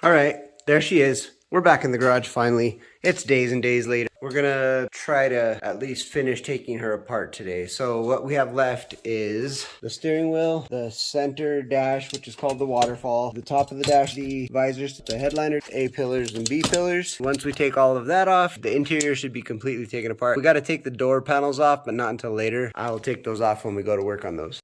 All right, there she is. We're back in the garage finally. It's days and days later. We're gonna try to at least finish taking her apart today. So what we have left is the steering wheel, the center dash, which is called the waterfall, the top of the dash, the visors, the headliner, A pillars and B pillars. Once we take all of that off, the interior should be completely taken apart. We gotta take the door panels off, but not until later. I'll take those off when we go to work on those.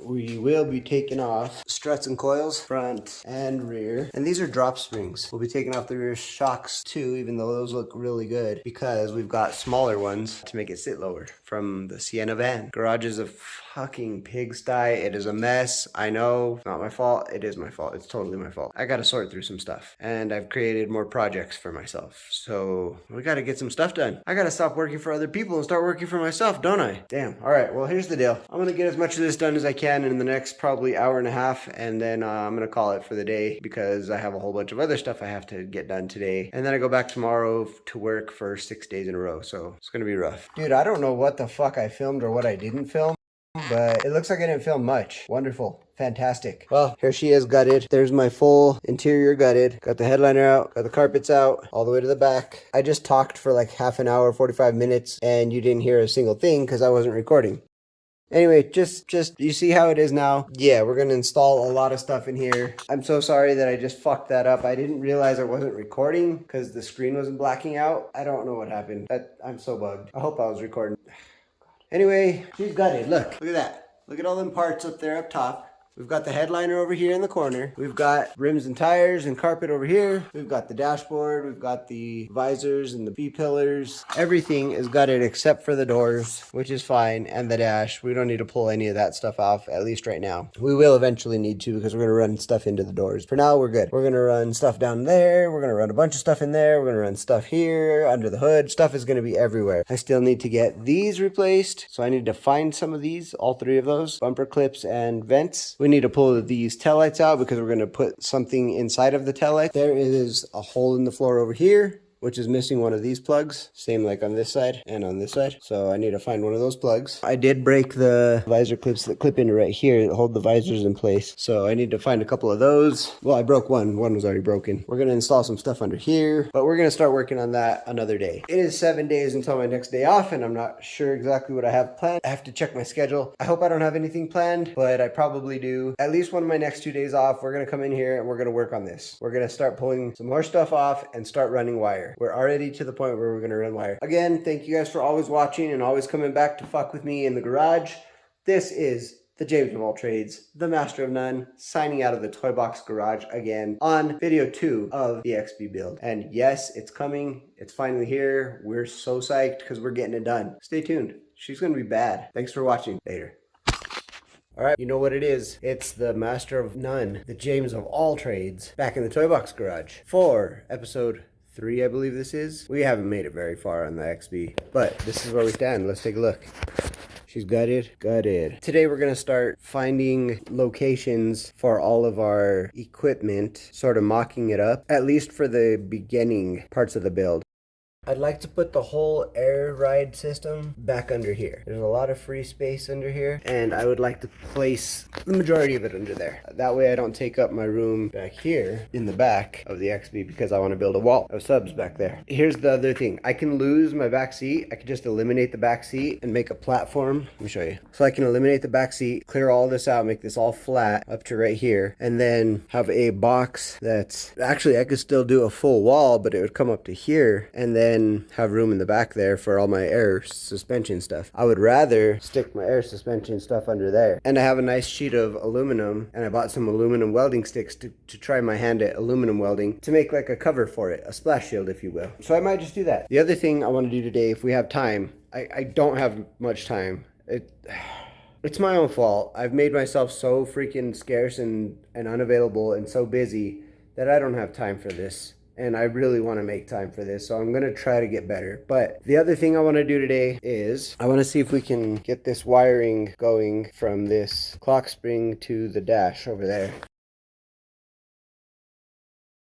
We will be taking off struts and coils, front and rear. And these are drop springs. We'll be taking off the rear shocks too, even though those look really good, because we've got smaller ones to make it sit lower from the Sienna van. Garage is a fucking pigsty. It is a mess. I know, it's not my fault. It is my fault. It's totally my fault. I gotta sort through some stuff. And I've created more projects for myself. So we gotta get some stuff done. I gotta stop working for other people and start working for myself, don't I? Damn. All right, well, here's the deal. I'm gonna get as much of this done as I can in the next probably hour and a half, and then I'm gonna call it for the day because I have a whole bunch of other stuff I have to get done today. And then I go back tomorrow to work for 6 days in a row, so it's gonna be rough. Dude, I don't know what the fuck I filmed or what I didn't film, but it looks like I didn't film much. Wonderful. Fantastic. Well, here she is gutted. There's my full interior gutted. Got the headliner out, got the carpets out, all the way to the back. I just talked for like half an hour, 45 minutes, and you didn't hear a single thing because I wasn't recording. Anyway, just you see how it is now? Yeah, we're gonna install a lot of stuff in here. I'm so sorry that I just fucked that up. I didn't realize I wasn't recording because the screen wasn't blacking out. I don't know what happened. I'm so bugged. I hope I was recording. Anyway, she's gutted. Look at that. Look at all them parts up there up top. We've got the headliner over here in the corner. We've got rims and tires and carpet over here. We've got the dashboard. We've got the visors and the B-pillars. Everything is gutted except for the doors, which is fine, and the dash. We don't need to pull any of that stuff off, at least right now. We will eventually need to because we're going to run stuff into the doors. For now, we're good. We're going to run stuff down there. We're going to run a bunch of stuff in there. We're going to run stuff here, under the hood. Stuff is going to be everywhere. I still need to get these replaced, so I need to find some of these, all three of those, bumper clips and vents. We need to pull these taillights out because we're going to put something inside of the taillight. There is a hole in the floor over here, which is missing one of these plugs. Same like on this side and on this side. So I need to find one of those plugs. I did break the visor clips that clip into right here that hold the visors in place. So I need to find a couple of those. Well, I broke one. One was already broken. We're going to install some stuff under here, but we're going to start working on that another day. It is 7 days until my next day off, and I'm not sure exactly what I have planned. I have to check my schedule. I hope I don't have anything planned, but I probably do. At least one of my next 2 days off, we're going to come in here and we're going to work on this. We're going to start pulling some more stuff off and start running wire. We're already to the point where we're going to run wire. Again, thank you guys for always watching and always coming back to fuck with me in the garage. This is the James of all trades, the master of none, signing out of the TOY-bBOX garage again on video 2 of the XB build. And yes, it's coming. It's finally here. We're so psyched because we're getting it done. Stay tuned. She's going to be bad. Thanks for watching. Later. All right, you know what it is. It's the master of none, the James of all trades, back in the TOY-bBOX garage for episode 3, I believe this is. We haven't made it very far on the XB, but this is where we stand. Let's take a look. She's gutted. Today we're going to start finding locations for all of our equipment, sort of mocking it up, at least for the beginning parts of the build. I'd like to put the whole air ride system back under here. There's a lot of free space under here, and I would like to place the majority of it under there. That way I don't take up my room back here in the back of the XB because I want to build a wall of subs back there. Here's the other thing. I can lose my back seat. I can just eliminate the back seat and make a platform. Let me show you. So I can eliminate the back seat, clear all this out, make this all flat up to right here, and then have a box that's actually, I could still do a full wall, but it would come up to here, and then have room in the back there for all my air suspension stuff. I would rather stick my air suspension stuff under there. And I have a nice sheet of aluminum, and I bought some aluminum welding sticks to try my hand at aluminum welding to make like a cover for it, a splash shield if you will. So I might just do that. The other thing I want to do today, if we have time, I don't have much time. It's my own fault. I've made myself so freaking scarce and unavailable and so busy that I don't have time for this. And I really want to make time for this, so I'm going to try to get better. But the other thing I want to do today is I want to see if we can get this wiring going from this clock spring to the dash over there.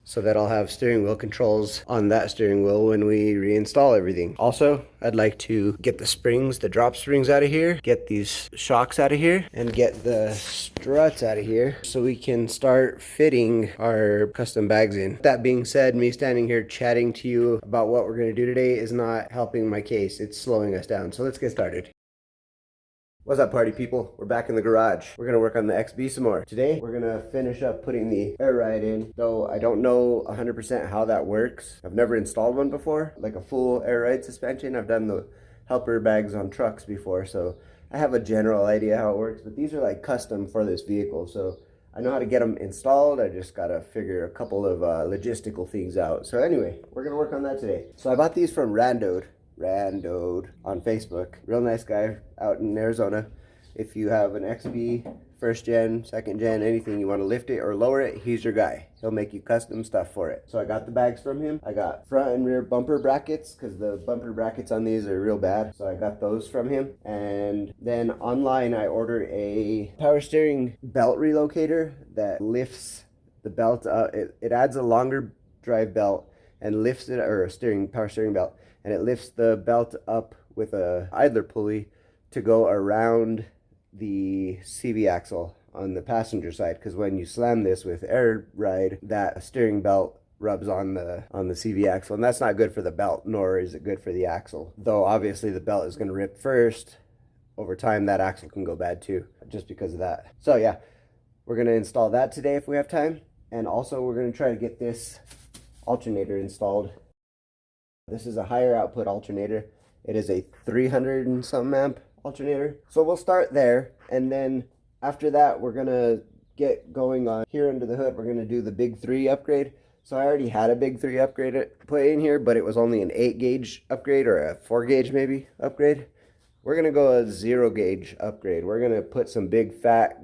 so that I'll have steering wheel controls on that steering wheel when we reinstall everything. Also, I'd like to get the springs, the drop springs out of here, get these shocks out of here, and get the struts out of here so we can start fitting our custom bags in. That being said, me standing here chatting to you about what we're gonna do today is not helping my case. It's slowing us down. So let's get started. What's up, party people? We're back in the garage. We're gonna work on the XB some more. Today, we're gonna finish up putting the air ride in, though I don't know 100% how that works. I've never installed one before, like a full air ride suspension. I've done the helper bags on trucks before, so I have a general idea how it works, but these are like custom for this vehicle, so I know how to get them installed. I just gotta figure a couple of logistical things out. So anyway, we're gonna work on that today. So I bought these from Randoed on Facebook. Real nice guy out in Arizona. If you have an XB, first gen, second gen, anything, you want to lift it or lower it, he's your guy. He'll make you custom stuff for it. So I got the bags from him. I got front and rear bumper brackets because the bumper brackets on these are real bad. So I got those from him. And then online I ordered a power steering belt relocator that lifts the belt up. It adds a longer drive belt and lifts it, or a power steering belt, and it lifts the belt up with a idler pulley to go around the CV axle on the passenger side, because when you slam this with air ride, that steering belt rubs on the CV axle, and that's not good for the belt, nor is it good for the axle. Though obviously the belt is going to rip first. Over time that axle can go bad too, just because of that. So yeah, we're going to install that today if we have time, and also we're going to try to get this alternator installed. This is a higher output alternator. It is a 300 and some amp alternator. So we'll start there, and then after that we're gonna get going on here under the hood. We're gonna do the big 3 upgrade. So I already had a big 3 upgrade put in here, but it was only an 8 gauge upgrade, or a 4 gauge maybe upgrade. We're gonna go a 0 gauge upgrade. We're gonna put some big fat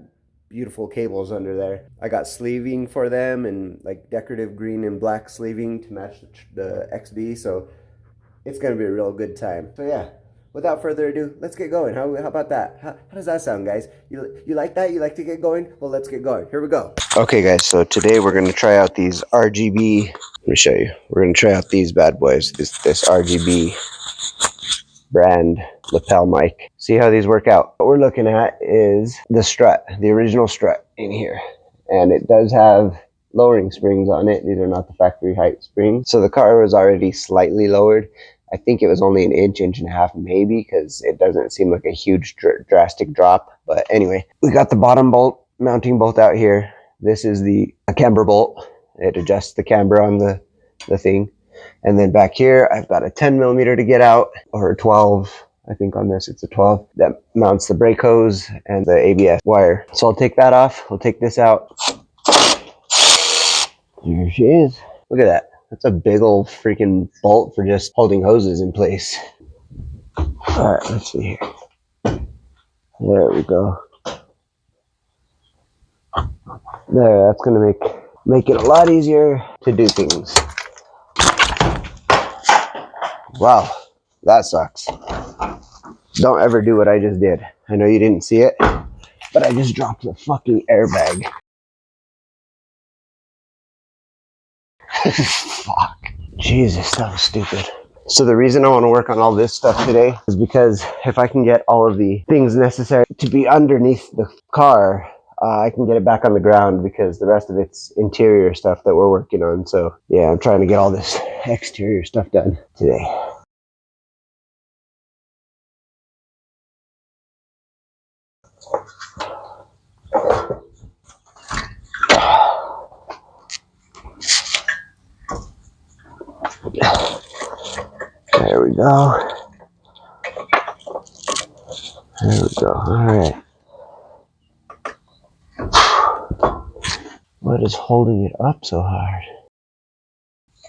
beautiful cables under there. I got sleeving for them, and like decorative green and black sleeving to match the XB, so it's gonna be a real good time. So yeah, without further ado, let's get going. How about that? How does that sound, guys? You like that? You like to get going? Well, let's get going. Here we go. Okay guys, so today we're gonna try out these RGB. Let me show you. We're gonna try out these bad boys, this RGB brand lapel mic. See how these work out. What we're looking at is the strut, the original strut in here. And it does have lowering springs on it. These are not the factory height springs. So the car was already slightly lowered. I think it was only an inch and a half maybe, because it doesn't seem like a huge drastic drop. But anyway, we got the bottom bolt, mounting bolt out here. This is the camber bolt. It adjusts the camber on the thing. And then back here, I've got a 10 millimeter to get out, or a 12. I think on this, it's a 12. That mounts the brake hose and the ABS wire. So I'll take that off. I'll take this out. There she is. Look at that. That's a big old freaking bolt for just holding hoses in place. All right, let's see here. There we go. There, that's gonna make it a lot easier to do things. Wow, that sucks. Don't ever do what I just did. I know you didn't see it, but I just dropped the fucking airbag. Fuck. Jesus, that was stupid. So the reason I want to work on all this stuff today is because if I can get all of the things necessary to be underneath the car, I can get it back on the ground, because the rest of it's interior stuff that we're working on. So yeah, I'm trying to get all this exterior stuff done today. There we go. There we go. All right. What is holding it up so hard?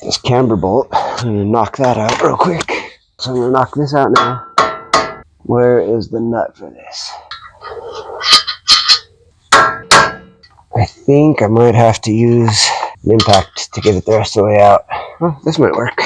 This camber bolt. I'm going to knock that out real quick. So I'm going to knock this out now. Where is the nut for this? I think I might have to use an impact to get it the rest of the way out. Well, this might work.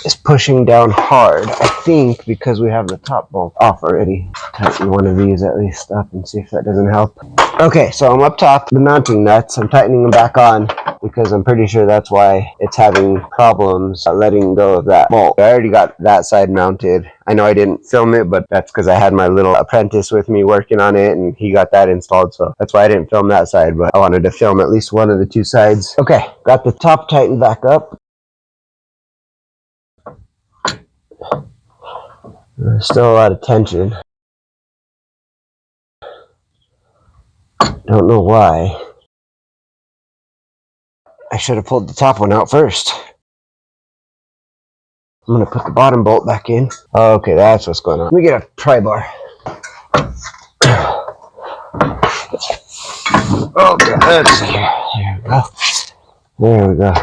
This pushing down hard. I think because we have the top bolt off already. Tighten one of these at least up and see if that doesn't help. Okay, so I'm up top, the mounting nuts. I'm tightening them back on because I'm pretty sure that's why it's having problems letting go of that bolt. I already got that side mounted. I know I didn't film it, but that's because I had my little apprentice with me working on it and he got that installed, so that's why I didn't film that side, but I wanted to film at least one of the two sides. Okay, got the top tightened back up. There's still a lot of tension. Don't know why. I should have pulled the top one out first. I'm going to put the bottom bolt back in. Okay, that's what's going on. Let me get a pry bar. Okay, let's see here. There we go. There we go.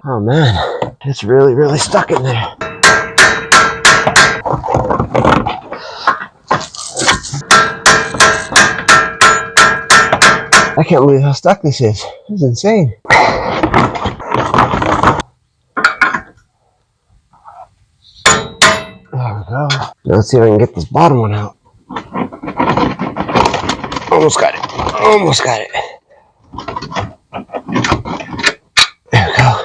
Oh man, it's really, really stuck in there. I can't believe how stuck this is. This is insane. There we go. Now let's see if I can get this bottom one out. Almost got it. Almost got it. There we go.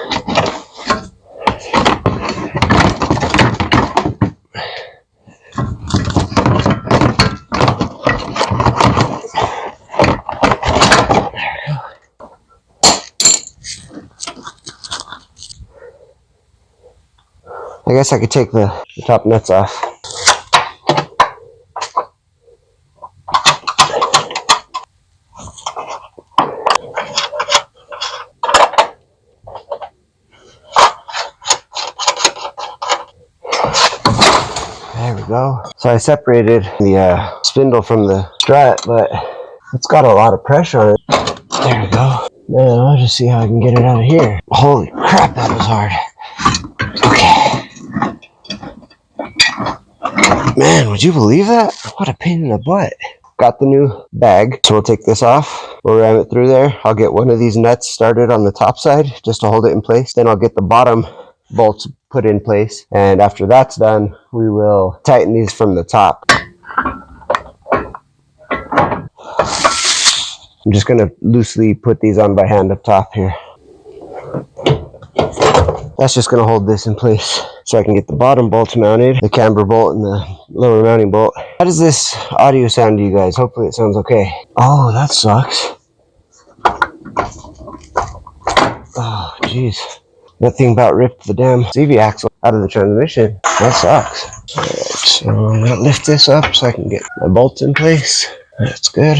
I guess I could take the top nuts off. There we go. So I separated the spindle from the strut, but it's got a lot of pressure on it. There we go. Now I'll just see how I can get it out of here. Holy crap, that was hard. Okay. Man, would you believe that? What a pain in the butt. Got the new bag, so we'll take this off. We'll ram it through there. I'll get one of these nuts started on the top side just to hold it in place. Then I'll get the bottom bolts put in place. And after that's done, we will tighten these from the top. I'm just going to loosely put these on by hand up top here. That's just going to hold this in place so I can get the bottom bolts mounted, the camber bolt and the lower mounting bolt. How does this audio sound to you guys? Hopefully it sounds okay. Oh, that sucks. Oh, jeez. That thing about ripped the damn CV axle out of the transmission. That sucks. Alright, so I'm going to lift this up so I can get my bolts in place. That's good.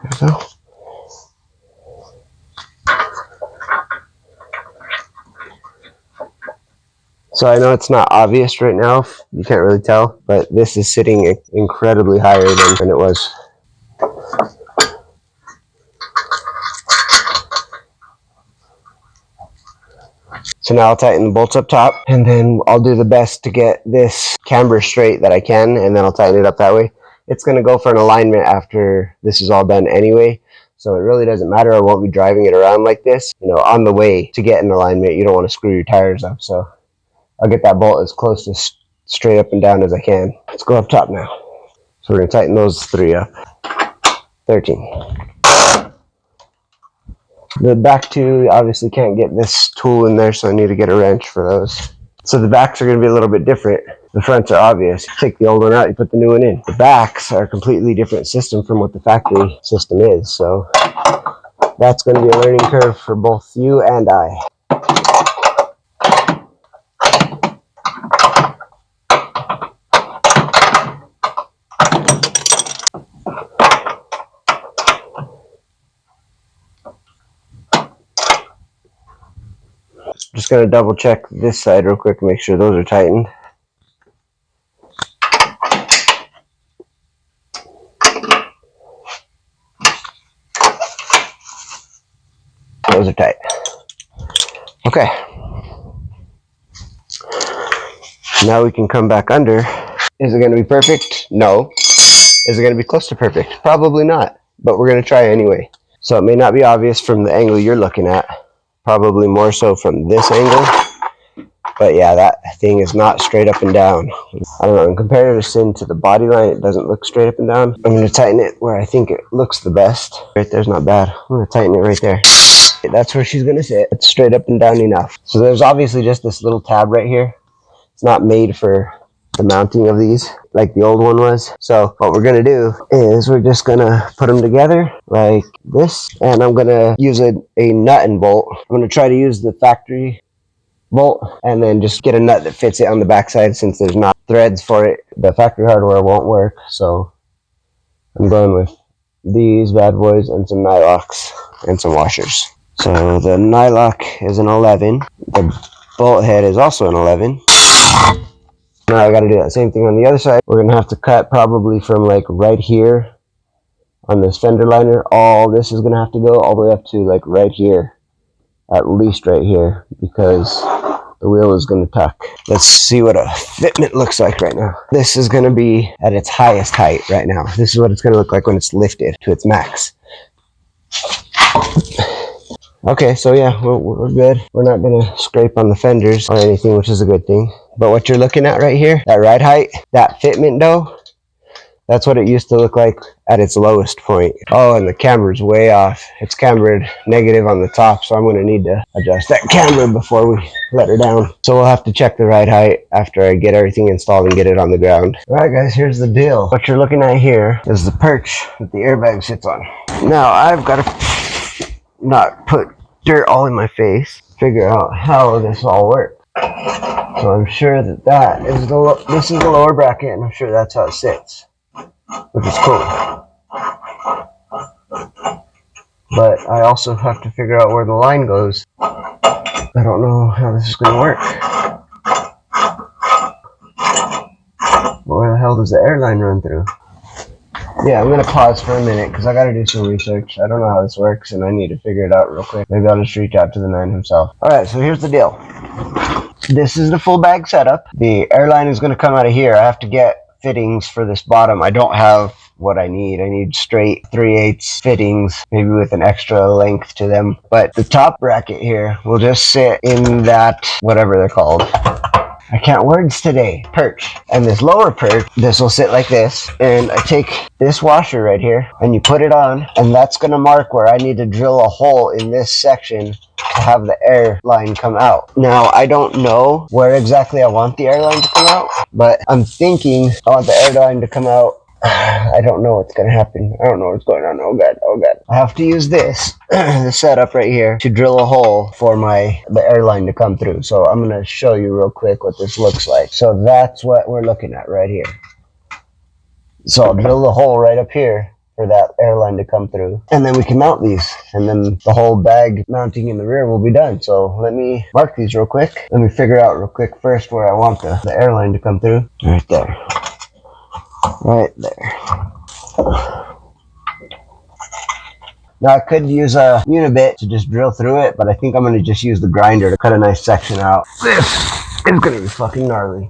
There we go. So I know it's not obvious right now, you can't really tell, but this is sitting incredibly higher than it was. So now I'll tighten the bolts up top, and then I'll do the best to get this camber straight that I can, and then I'll tighten it up that way. It's going to go for an alignment after this is all done anyway, so it really doesn't matter. I won't be driving it around like this. You know, on the way to get an alignment, you don't want to screw your tires up, so I'll get that bolt as close to straight up and down as I can. Let's go up top now. So we're going to tighten those three up. 13. The back two, obviously can't get this tool in there, so I need to get a wrench for those. So the backs are going to be a little bit different. The fronts are obvious. You take the old one out, you put the new one in. The backs are a completely different system from what the factory system is, so that's going to be a learning curve for both you and I. Just going to double check this side real quick and make sure those are tightened. Okay. Now we can come back under. Is it going to be perfect? No. Is it going to be close to perfect? Probably not, but we're going to try anyway. So it may not be obvious from the angle you're looking at, probably more so from this angle, but yeah, that thing is not straight up and down. I don't know, in comparison to the body line, it doesn't look straight up and down. I'm going to tighten it where I think it looks the best. Right there's not bad. I'm going to tighten it right there. That's where she's going to sit. It's straight up and down enough. So there's obviously just this little tab right here. It's not made for the mounting of these like the old one was. So what we're gonna do is we're just gonna put them together like this, and I'm gonna use a nut and bolt. I'm gonna try to use the factory bolt and then just get a nut that fits it on the backside, since there's not threads for it. The factory hardware won't work, so I'm going with these bad boys and some nylocks and some washers. So the nylock is an 11. The bolt head is also an 11. Now I got to do that same thing on the other side. We're going to have to cut probably from like right here on this fender liner. All this is going to have to go all the way up to like right here, at least right here, because the wheel is going to tuck. Let's see what a fitment looks like right now. This is going to be at its highest height right now. This is what it's going to look like when it's lifted to its max. Okay, so yeah, we're good. We're not going to scrape on the fenders or anything, which is a good thing. But what you're looking at right here, that ride height, that fitment though, that's what it used to look like at its lowest point. Oh, and the camber's way off. It's cambered negative on the top, so I'm going to need to adjust that camber before we let her down. So we'll have to check the ride height after I get everything installed and get it on the ground. Alright guys, here's the deal. What you're looking at here is the perch that the airbag sits on. Now I've got to not put dirt all in my face, figure out how this all works. So I'm sure that this is the lower bracket, and I'm sure that's how it sits, which is cool. But I also have to figure out where the line goes. I don't know how this is going to work. Where the hell does the airline run through? Yeah, I'm going to pause for a minute because I got to do some research. I don't know how this works, and I need to figure it out real quick. Maybe I'll just reach out to the man himself. Alright, so here's the deal. This is the full bag setup. The airline is going to come out of here. I have to get fittings for this bottom. I don't have what I need. I need straight 3/8 fittings, maybe with an extra length to them. But the top bracket here will just sit in that, whatever they're called. I can't words today. Perch. And this lower perch, this will sit like this. And I take this washer right here and you put it on, and that's going to mark where I need to drill a hole in this section to have the air line come out. Now, I don't know where exactly I want the airline to come out, but I'm thinking I want the airline to come out. I don't know what's going to happen. I don't know what's going on. Oh god, oh god. I have to use this, the setup right here, to drill a hole for the airline to come through. So I'm going to show you real quick what this looks like. So that's what we're looking at right here. So I'll drill the hole right up here for that airline to come through, and then we can mount these, and then the whole bag mounting in the rear will be done. So let me mark these real quick. Let me figure out real quick first where I want the airline to come through. Right there. Right there. Now I could use a unibit to just drill through it, but I think I'm going to just use the grinder to cut a nice section out. This is going to be fucking gnarly.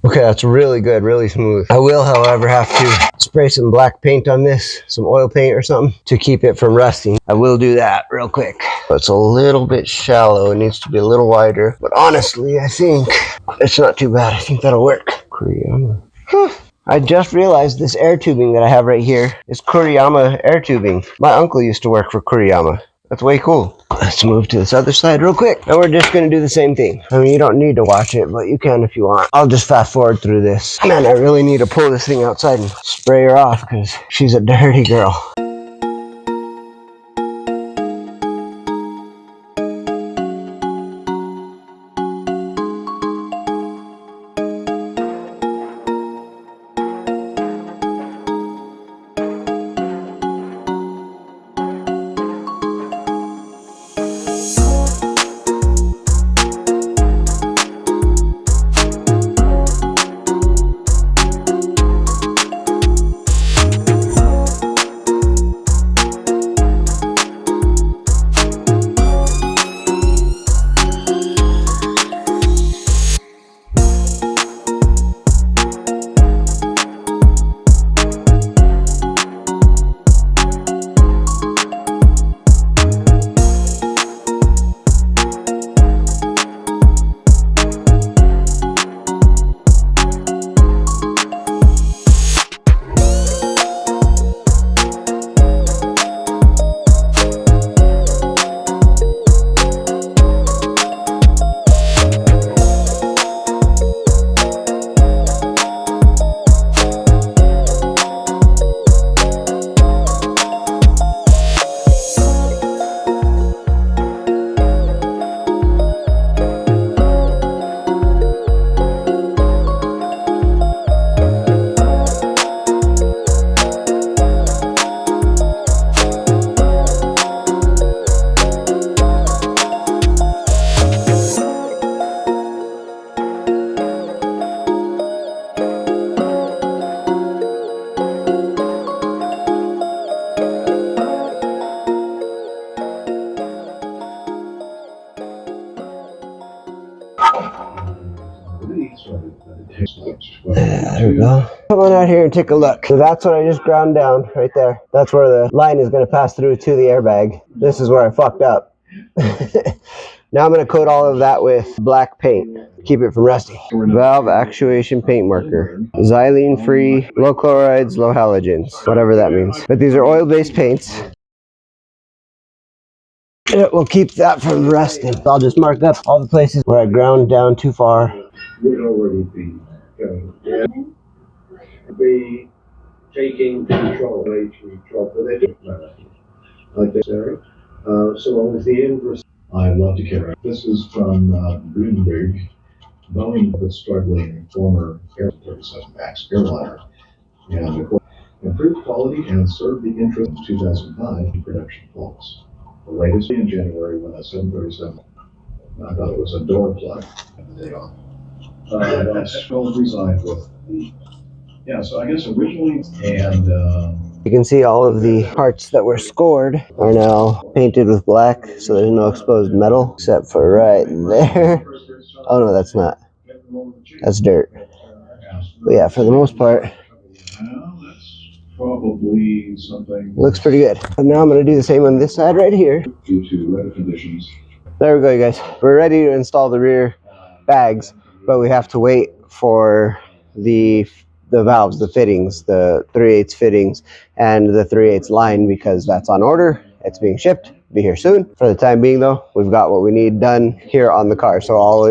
Okay, that's really good, really smooth. I will, however, have to spray some black paint on this, some oil paint or something, to keep it from rusting. I will do that real quick. It's a little bit shallow. It needs to be a little wider. But honestly, I think it's not too bad. I think that'll work. Kuriyama. I just realized this air tubing that I have right here is Kuriyama air tubing. My uncle used to work for Kuriyama. That's way cool. Let's move to this other side real quick. And we're just gonna do the same thing. I mean, you don't need to watch it, but you can if you want. I'll just fast forward through this. Man, I really need to pull this thing outside and spray her off because she's a dirty girl. There we go. Come on out here and take a look. So that's what I just ground down right there. That's where the line is going to pass through to the airbag. This is where I fucked up. Now I'm going to coat all of that with black paint. Keep it from rusty. Valve actuation paint marker. Xylene free, low chlorides, low halogens. Whatever that means. But these are oil-based paints. It will keep that from rusting. I'll just mark up all the places where I ground down too far. Would already be going down. Be taking control, like this area. So long as the inverse. I'd love to carry. This is from Bloomberg. Boeing was struggling former Air 37 MAX airliner, and improved quality and served the interest in 2005 in production faults. The latest in January when a 737, I thought it was a door plug and the day off. That's well resigned with the, yeah, so I guess originally, and you can see all of the parts that were scored are now painted with black, so there's no exposed metal except for right there. Oh no, that's not. That's dirt. But yeah, for the most part, probably something looks pretty good. And now I'm going to do the same on this side right here. Due to weather conditions. There we go, you guys. We're ready to install the rear bags, but we have to wait for the valves, the fittings, the 3/8 fittings, and the 3/8 line because that's on order. It's being shipped. Be here soon. For the time being, though, we've got what we need done here on the car. So all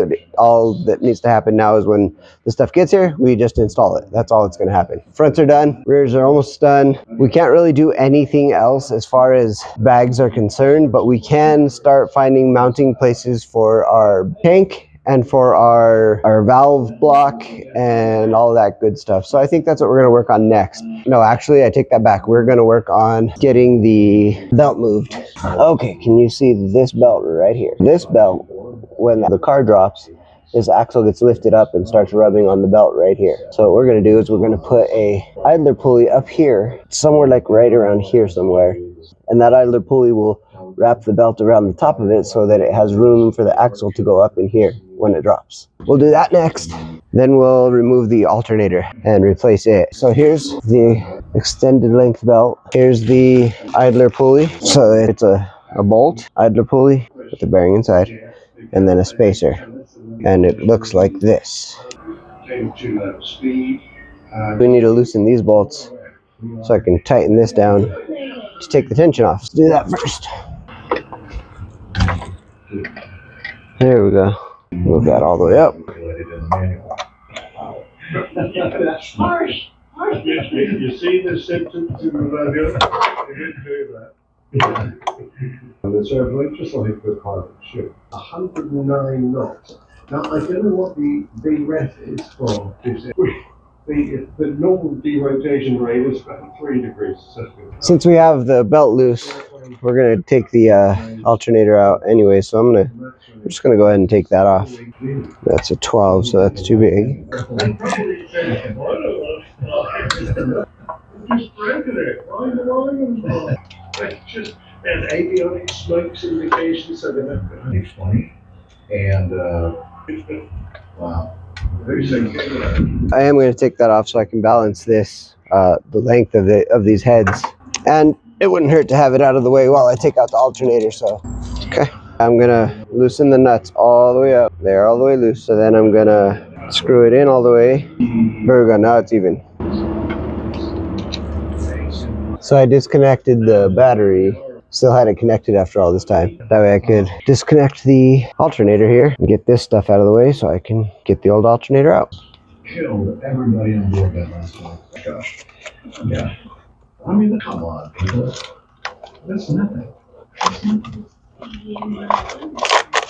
that needs to happen now is when the stuff gets here, we just install it. That's all that's going to happen. Fronts are done. Rears are almost done. We can't really do anything else as far as bags are concerned, but we can start finding mounting places for our tank and for our valve block and all that good stuff. So I think that's what we're going to work on next. No, actually, I take that back. We're going to work on getting the belt moved. Okay, can you see this belt right here? This belt, when the car drops, this axle gets lifted up and starts rubbing on the belt right here. So what we're going to do is we're going to put a idler pulley up here, somewhere like right around here somewhere. And that idler pulley will wrap the belt around the top of it so that it has room for the axle to go up in here when it drops. We'll do that next. Then we'll remove the alternator and replace it. So here's the extended length belt. Here's the idler pulley. So it's a bolt idler pulley with the bearing inside and then a spacer. And it looks like this. We need to loosen these bolts so I can tighten this down to take the tension off. Let's do that first. There we go. Move that all the way up. Harsh. You see the symptoms in the radio? They didn't do that. And the turbulence, just like the pilot ship, 109 knots. Now, I don't know what the ref is for this. The normal derotation rate is about 3 degrees. Since we have the belt loose, we're gonna take the alternator out anyway. So I'm just gonna go ahead and take that off. That's a 12, so that's too big. Just an avionic smokes indication, so they're not going to explain. And wow. I am going to take that off so I can balance this, the length of these heads, and it wouldn't hurt to have it out of the way while I take out the alternator. So, okay, I'm gonna loosen the nuts all the way up. They're all the way loose. So then I'm gonna screw it in all the way. There we go. Now it's even. So I disconnected the battery. Still had it connected after all this time. That way I could disconnect the alternator here and get this stuff out of the way so I can get the old alternator out. Killed everybody on board that last one. Gosh. Yeah. I mean, come on, people. That's nothing.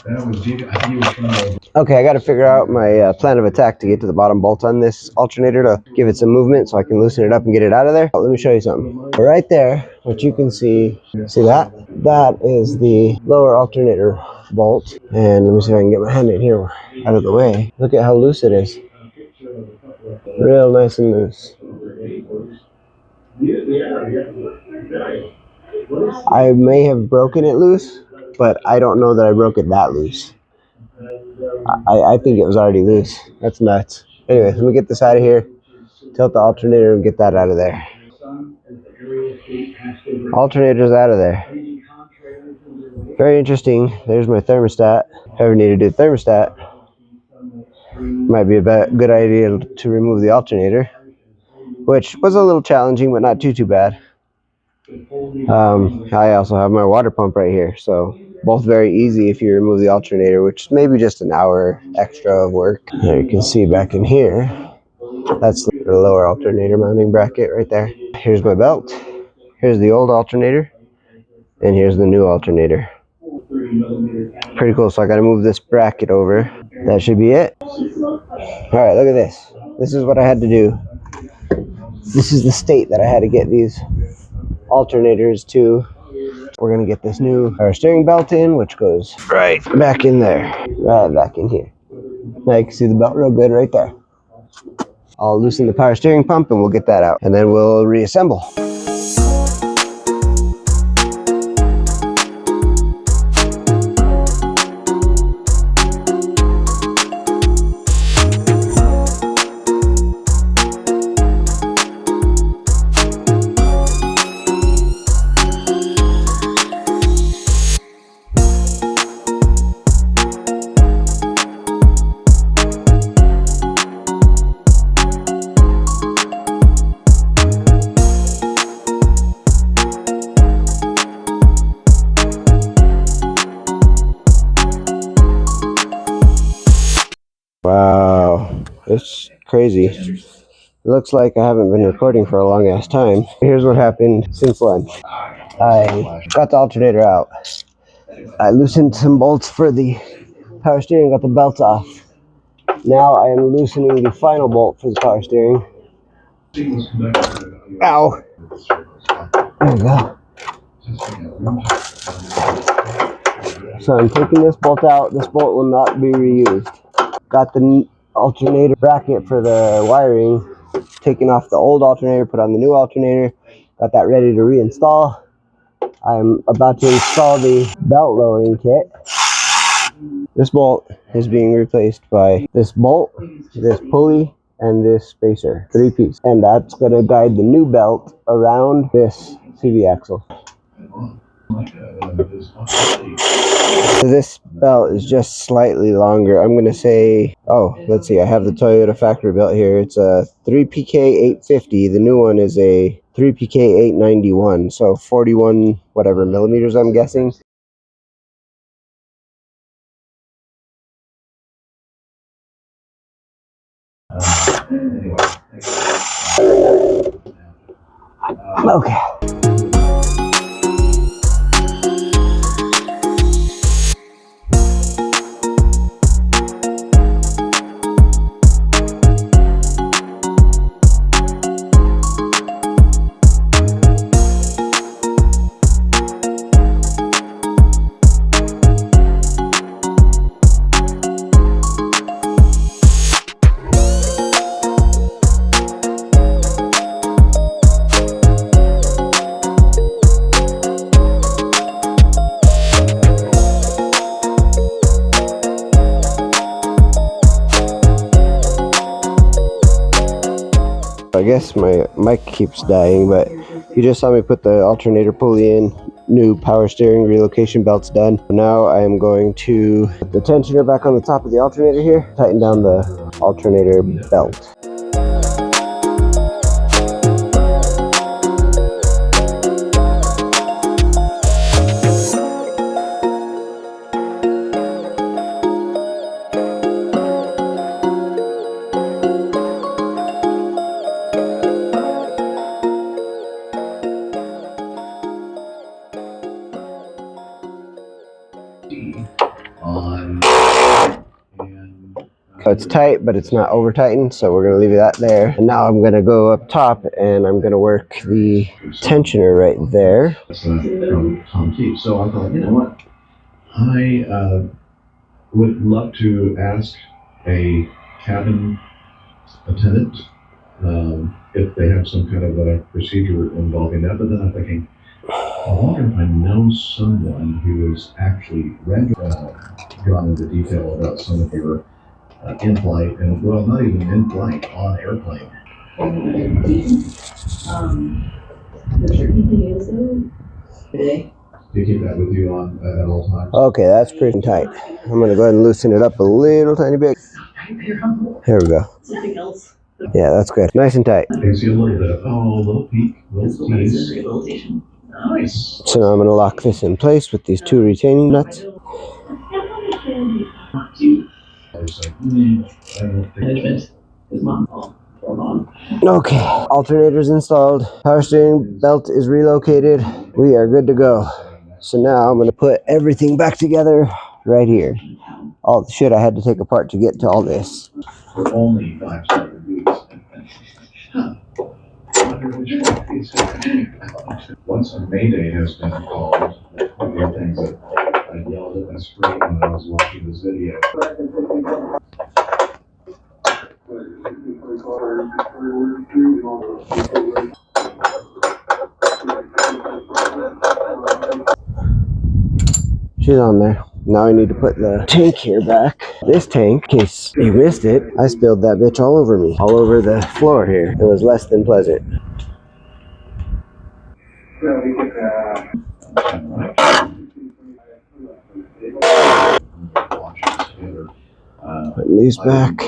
That was, I think you were trying to... Okay, I got to figure out my plan of attack to get to the bottom bolt on this alternator to give it some movement so I can loosen it up and get it out of there. Let me show you something. Right there, what you can see that? That is the lower alternator bolt. And let me see if I can get my hand in here out of the way. Look at how loose it is. Real nice and loose. I may have broken it loose, but I don't know that I broke it that loose. I think it was already loose. That's nuts. Anyway, let me get this out of here, tilt the alternator and get that out of there. Alternator's out of there. Very interesting. There's my thermostat. If I ever need to do thermostat, might be a good idea to remove the alternator, which was a little challenging, but not too bad. I also have my water pump right here, so both very easy if you remove the alternator, which is maybe just an hour extra of work. There you can see back in here, that's the lower alternator mounting bracket right there. Here's my belt, here's the old alternator, and here's the new alternator. Pretty cool. So I gotta move this bracket over. That should be it. Alright, look at this. This is what I had to do. This is the state that I had to get these alternators to. We're gonna get this new power steering belt in, which goes right back in there. Right back in here. Now you can see the belt real good right there. I'll loosen the power steering pump and we'll get that out. And then we'll reassemble. Wow, it's crazy. It looks like I haven't been recording for a long ass time. Here's what happened since lunch. I got the alternator out. I loosened some bolts for the power steering, got the belt off. Now I am loosening the final bolt for the power steering. Ow! There we go. So I'm taking this bolt out. This bolt will not be reused. Got the alternator bracket for the wiring, taking off the old alternator, put on the new alternator, got that ready to reinstall. I'm about to install the belt lowering kit. This bolt is being replaced by this bolt, this pulley, and this spacer, 3-piece. And that's going to guide the new belt around this CV axle. So this belt is just slightly longer. I'm going to say, let's see, I have the Toyota factory belt here. It's a 3PK 850. The new one is a 3PK 891. So 41 whatever millimeters, I'm guessing. Okay. I guess my mic keeps dying, but you just saw me put the alternator pulley in, new power steering relocation belts done. Now I am going to put the tensioner back on the top of the alternator here, tighten down the alternator belt. It's tight, but it's not over tightened, so we're going to leave that there. And now I'm going to go up top and I'm going to work the tensioner right there. From Tom T. So I thought, you know what? I would love to ask a cabin attendant if they have some kind of a procedure involving that. But then I'm thinking, I wonder if I know someone who has actually gone into detail about some of your in-flight, and well, not even in-flight, on airplane. The tricky thing is today. Do you keep that with you on at all times? Okay, that's pretty tight. I'm going to go ahead and loosen it up a little tiny bit. Here we go. Something else. Yeah, that's good. Nice and tight. You see a little bit of, a little peak, little tease. Rehabilitation. Nice. So now I'm going to lock this in place with these two retaining nuts. It's like, I don't think. Management is mom. Okay, alternator's installed. Power steering belt is relocated. We are good to go. So now I'm going to put everything back together right here. All the shit I had to take apart to get to all this. For only 5 weeks. Once a Mayday has been called, one of the things that I yelled at my screen when I was watching this video. She's on there. Now I need to put the tank here back. This tank, in case you missed it, I spilled that bitch all over me. All over the floor here. It was less than pleasant. Putting these back.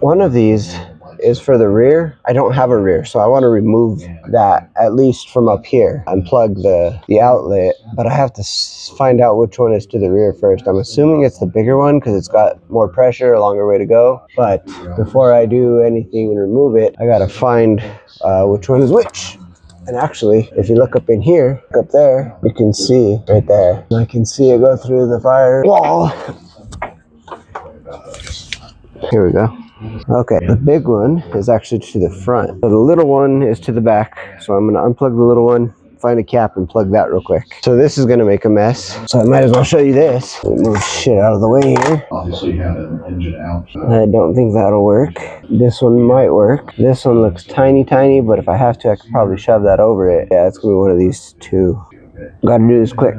One of these is for the rear. I don't have a rear, so I want to remove that at least from up here and plug the outlet, but I have to find out which one is to the rear first. I'm assuming it's the bigger one because it's got more pressure, a longer way to go, but before I do anything and remove it, I gotta find which one is which. And actually, if you look up in here, look up there, you can see right there. I can see it go through the fire wall. Here we go. Okay, the big one is actually to the front. So the little one is to the back. So I'm going to unplug the little one, find a cap, and plug that real quick. So this is going to make a mess. So I might as well show you this. Move shit out of the way here. Obviously you had an engine out. I don't think that'll work. This one might work. This one looks tiny, but if I have to, I could probably shove that over it. Yeah, it's going to be one of these two. Got to do this quick.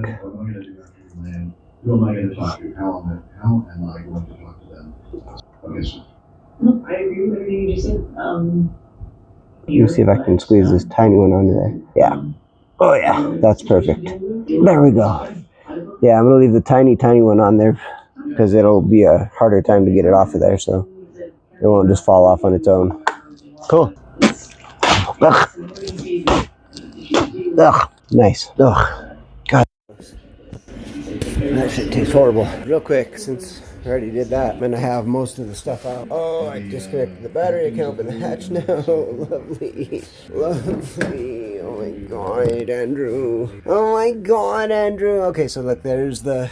Who am I going to talk to? How am I going to talk to them? Okay, so. No, I agree with everything you just said. Let me see if I can squeeze this tiny one under there. Yeah. Oh yeah, that's perfect. There we go. Yeah, I'm going to leave the tiny one on there because it'll be a harder time to get it off of there, so it won't just fall off on its own. Cool. Ugh. Ugh. Nice. Ugh. God. That shit tastes horrible. Real quick, since I already did that, I'm gonna have most of the stuff out. Oh, I disconnected the battery. I can open the hatch now. Lovely. Lovely. Oh my god, Andrew. Oh my god, Andrew. Okay, so look, there's the...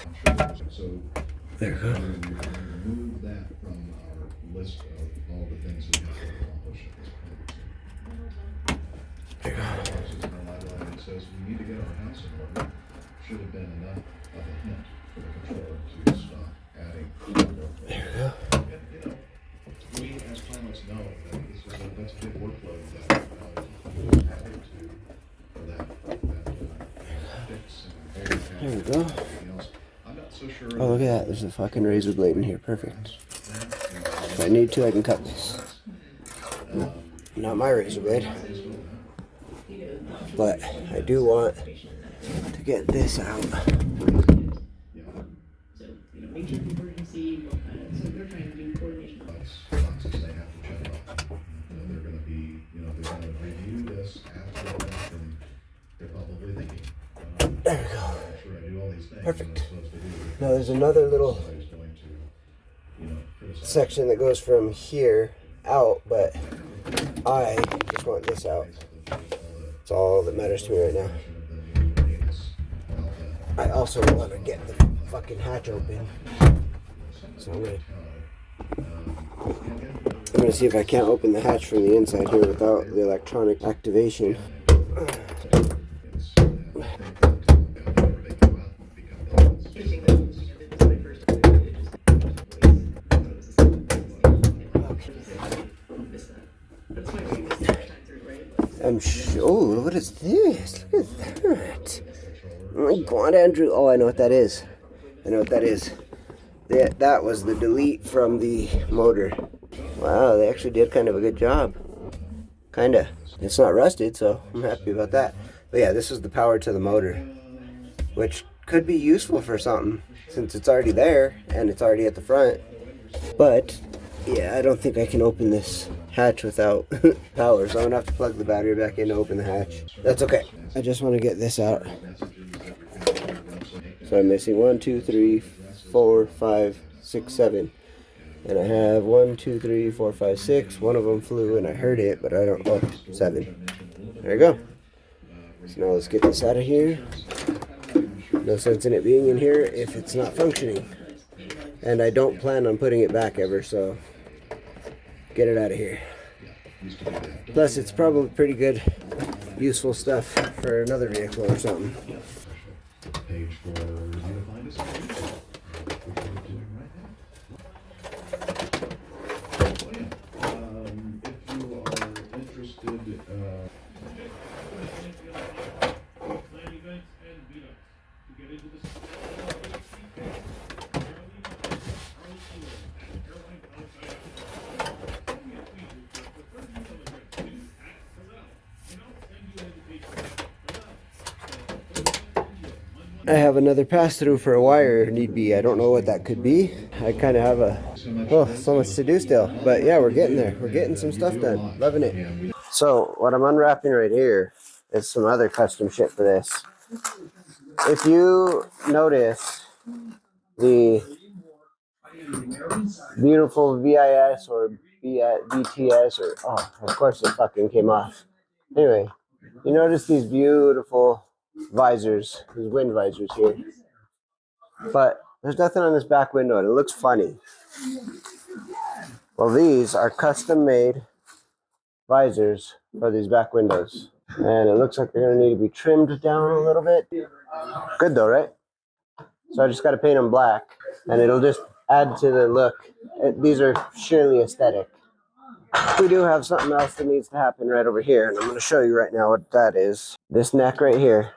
There we go. Remove that from our list of all the things we have to accomplish at this point. It says we need to get our house in order. Should have been enough of a hint for the controller to stop adding. There we go. And, you know, we as pilots know that that's a big workload that was added to for that fix and There we go. everything else. I'm not so sure. Oh, look at that. There's a fucking razor blade in here. Perfect. If I need to, I can cut this. Not my razor blade. But I do want to get this out. So, make sure emergency, what kind of, so they're trying to do coordination. Boxes they have to check off. They're going to be, they're going to review this after the fact, and they're probably thinking, There we go. I'm sure I do all these things. Perfect. I'm supposed to do. Now there's another little Somebody's going to, criticize. section that goes from here out, but I just want this out. It's all that matters to me right now. I also want to get the fucking hatch open. So I'm gonna see if I can't open the hatch from the inside here without the electronic activation. Oh, what is this? Look at that. Oh my god, Andrew. Oh, I know what that is. I know what that is. That was the delete from the motor. Wow, they actually did kind of a good job. Kinda. It's not rusted, so I'm happy about that. But yeah, this is the power to the motor, which could be useful for something since it's already there and it's already at the front. But yeah, I don't think I can open this hatch without power, so I'm gonna have to plug the battery back in to open the hatch. That's okay. I just want to get this out. So I'm missing 1, 2, 3, 4, 5, 6, 7. And I have 1, 2, 3, 4, 5, 6. One of them flew and I heard it, but I don't. Oh, 7. There you go. So now let's get this out of here. No sense in it being in here if it's not functioning. And I don't plan on putting it back ever, so get it out of here. Plus, it's probably pretty good, useful stuff for another vehicle or something. Page for Unify Display, which we're doing right now. Oh yeah. If you are interested, I have another pass-through for a wire if need be. I don't know what that could be. I kind of have so much to do still. But yeah, we're getting there. We're getting some stuff done. Loving it. So what I'm unwrapping right here is some other custom shit for this. If you notice the beautiful VIS or BTS or, oh, of course it fucking came off. Anyway, you notice these beautiful visors, these wind visors here. But there's nothing on this back window and it looks funny. Well, these are custom made visors for these back windows. And it looks like they're going to need to be trimmed down a little bit. Good though, right? So I just got to paint them black and it'll just add to the look. These are sheerly aesthetic. We do have something else that needs to happen right over here, and I'm going to show you right now what that is. This neck right here.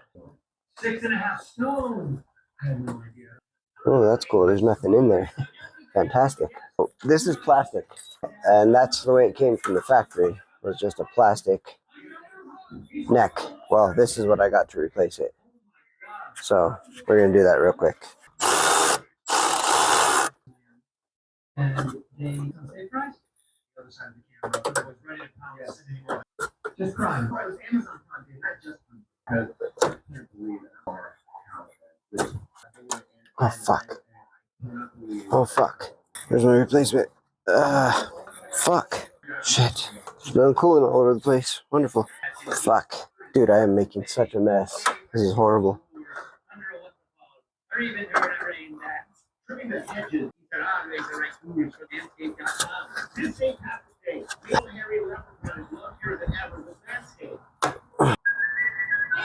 6.5 stone. I have no idea. Oh, that's cool. There's nothing in there. Fantastic. Oh, this is plastic, and that's the way it came from the factory. It was just a plastic neck. Well, this is what I got to replace it. So we're going to do that real quick. And they say price. The other side of the camera. I was ready to pounce anymore. Just crying. It was Amazon content, not just because I can't believe it. Oh, fuck. Oh, fuck. There's my replacement. Fuck. Shit. Spilling coolant all over the place. Wonderful. Fuck. Dude, I am making such a mess. This is horrible. Hey,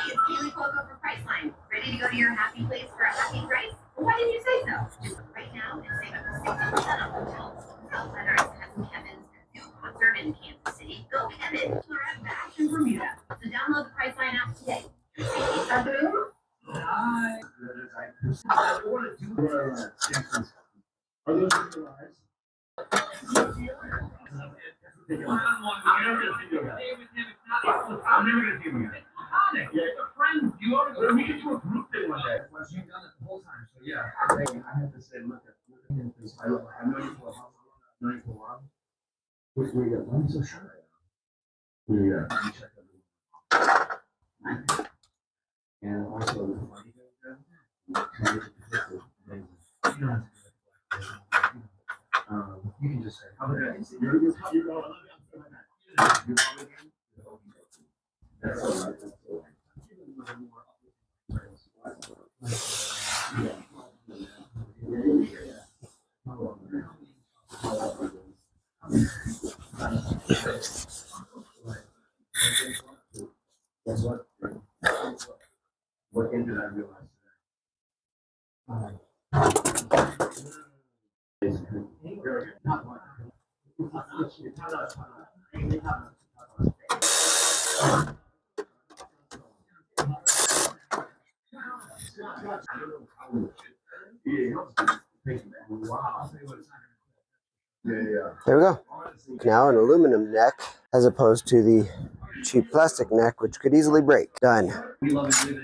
it's Kaylee Coco for Priceline. Ready to go to your happy place for a happy price? Well, why didn't you say so? Just right now and save up to 60% on hotels. Southside has some Kevin's new concert in Kansas City. Go Kevin! Lorette Bash in Bermuda. So download the Priceline app today. Subaru? Hi. I want to do Are those your eyes? I'm never gonna see you again. Yeah, friends, you want to? We could do a group thing one day. Well, you've done it the whole time, so yeah. I have to say, look at him because I know you for a while. I know you for a while. Where you go? Why are you so shy? Yeah. Check everyone. And also, the funny thing you can just say, how about that? You're going. That's all right. Guess what? What end did I realize There we go. Now an aluminum neck as opposed to the cheap plastic neck, which could easily break. Done. We love it too.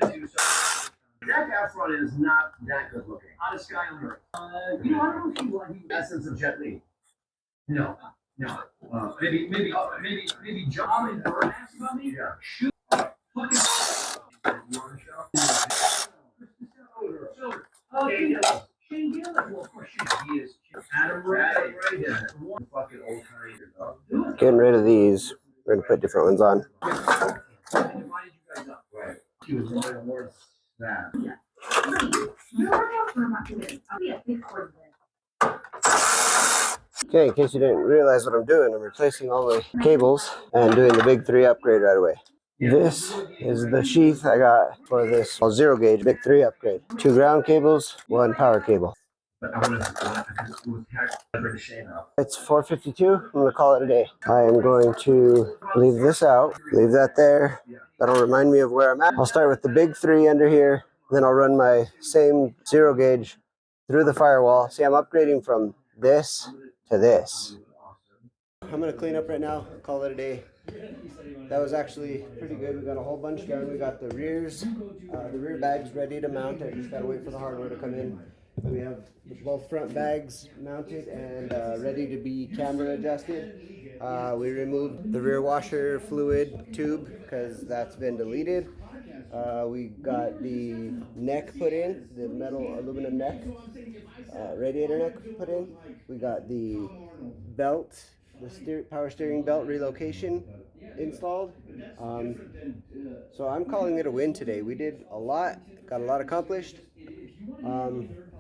Zac Efron is not that good looking. Hottest guy on earth. I don't know if you like the essence of Jet Li. No. Maybe John and Bird asked about me. Yeah. Shoot. Fucking. You want to show? Oh, Shane Gillis. Well, of course, he is. Adam Ray. Yeah. Fucking old time. Getting rid of these. We're going to put different ones on. Divided you guys up. Right. She was one of the worst. That. Yeah. Okay, in case you didn't realize what I'm doing, I'm replacing all the cables and doing the big 3 upgrade right away. This is the sheath I got for this 0 gauge big 3 upgrade. 2 ground cables, 1 power cable. It's 4:52. I'm going to call it a day. I am going to leave this out, leave that there. That'll remind me of where I'm at. I'll start with the big 3 under here. Then I'll run my same 0 gauge through the firewall. See, I'm upgrading from this to this. I'm going to clean up right now, call it a day. That was actually pretty good. We got a whole bunch done. We got the rear bags ready to mount. I just got to wait for the hardware to come in. We have both front bags mounted and ready to be camera adjusted. We removed the rear washer fluid tube because that's been deleted. We got the neck put in, the metal aluminum neck, radiator neck put in. We got the belt, the power steering belt relocation installed. So I'm calling it a win today. We did a lot, got a lot accomplished.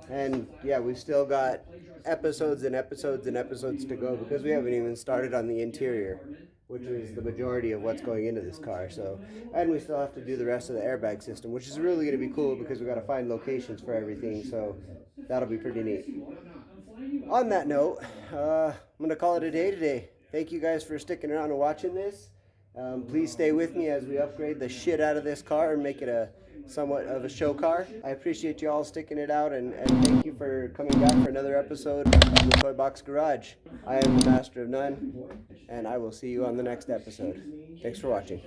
And yeah, we've still got episodes and episodes and episodes to go because we haven't even started on the interior, which is the majority of what's going into this car. So, and we still have to do the rest of the airbag system, which is really going to be cool because we got to find locations for everything. So that'll be pretty neat. On that note, I'm going to call it a day today. Thank you guys for sticking around and watching this. Please stay with me as we upgrade the shit out of this car and make it a somewhat of a show car. I appreciate you all sticking it out and thank you for coming back for another episode of the TOY-bBOX Garage. I am the Master of None and I will see you on the next episode. Thanks for watching.